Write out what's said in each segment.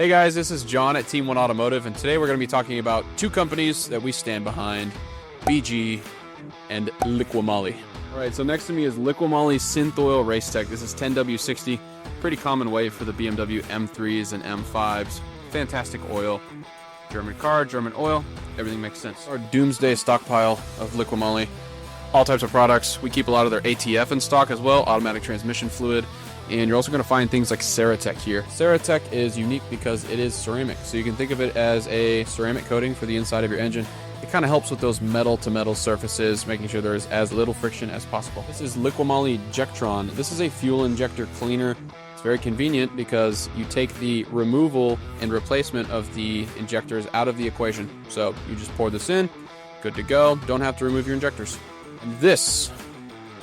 Hey guys, this is John at Team-One Automotive, and today we're going to be talking about two companies that we stand behind, BG and Liqui Moly. Alright, so next to me is Liqui Moly Synth Oil Race Tech. This is 10W60, pretty common way for the BMW M3s and M5s. Fantastic oil. German car, German oil, everything makes sense. Our doomsday stockpile of Liqui Moly. All types of products. We keep a lot of their ATF in stock as well, automatic transmission fluid. And you're also going to find things like Ceratec here. Ceratec is unique because it is ceramic. So you can think of it as a ceramic coating for the inside of your engine. It kind of helps with those metal-to-metal surfaces, making sure there's as little friction as possible. This is Liqui Moly Jectron. This is a fuel injector cleaner. It's very convenient because you take the removal and replacement of the injectors out of the equation. So you just pour this in, good to go. Don't have to remove your injectors. And this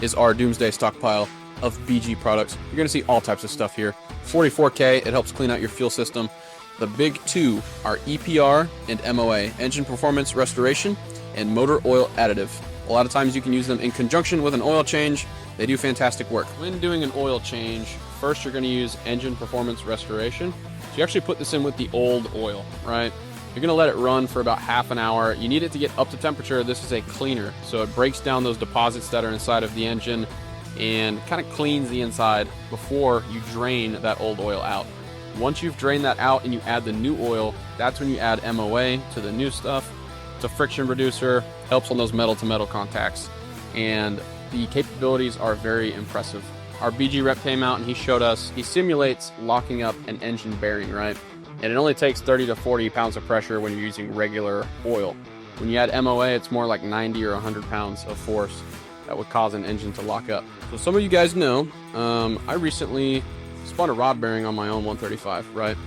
is our doomsday stockpile of BG products. You're going to see all types of stuff here. 44K, it helps clean out your fuel system. The big two are EPR and MOA, engine performance restoration and motor oil additive. A lot of times you can use them in conjunction with an oil change. They do fantastic work. When doing an oil change, first you're going to use engine performance restoration. So you actually put this in with the old oil, right? You're going to let it run for about half an hour. You need it to get up to temperature. This is a cleaner, so it breaks down those deposits that are inside of the engine and kind of cleans the inside before you drain that old oil out. Once you've drained that out and you add the new oil, that's when you add MOA to the new stuff. It's a friction reducer, helps on those metal-to-metal contacts, and the capabilities are very impressive. Our BG rep came out and he showed us, he simulates locking up an engine bearing, right? And it only takes 30 to 40 pounds of pressure when you're using regular oil. When you add MOA, it's more like 90 or 100 pounds of force that would cause an engine to lock up. So some of you guys know, I recently spun a rod bearing on my own 135, right?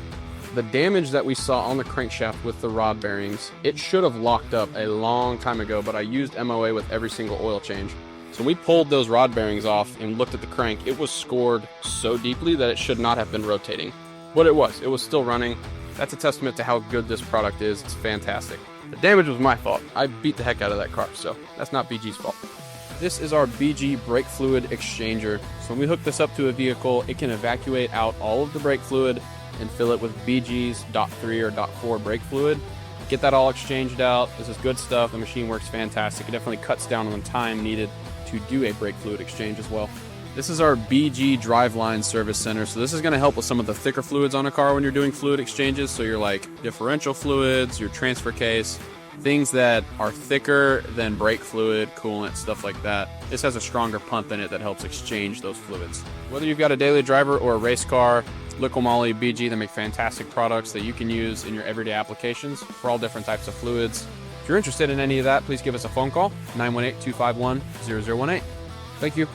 The damage that we saw on the crankshaft with the rod bearings, it should have locked up a long time ago, but I used MOA with every single oil change. So when we pulled those rod bearings off and looked at the crank, it was scored so deeply that it should not have been rotating. But it was still running. That's a testament to how good this product is. It's fantastic. The damage was my fault. I beat the heck out of that car, so that's not BG's fault. This is our BG brake fluid exchanger. So when we hook this up to a vehicle, it can evacuate out all of the brake fluid and fill it with BG's .3 or .4 brake fluid. Get that all exchanged out. This is good stuff. The machine works fantastic. It definitely cuts down on the time needed to do a brake fluid exchange as well. This is our BG driveline service center. So this is going to help with some of the thicker fluids on a car when you're doing fluid exchanges. So you're like differential fluids, your transfer case, things that are thicker than brake fluid, coolant, stuff like that. This has a stronger pump in it that helps exchange those fluids. Whether you've got a daily driver or a race car, Liqui Moly, BG, they make fantastic products that you can use in your everyday applications for all different types of fluids. If you're interested in any of that, please give us a phone call, 918-251-0018. Thank you.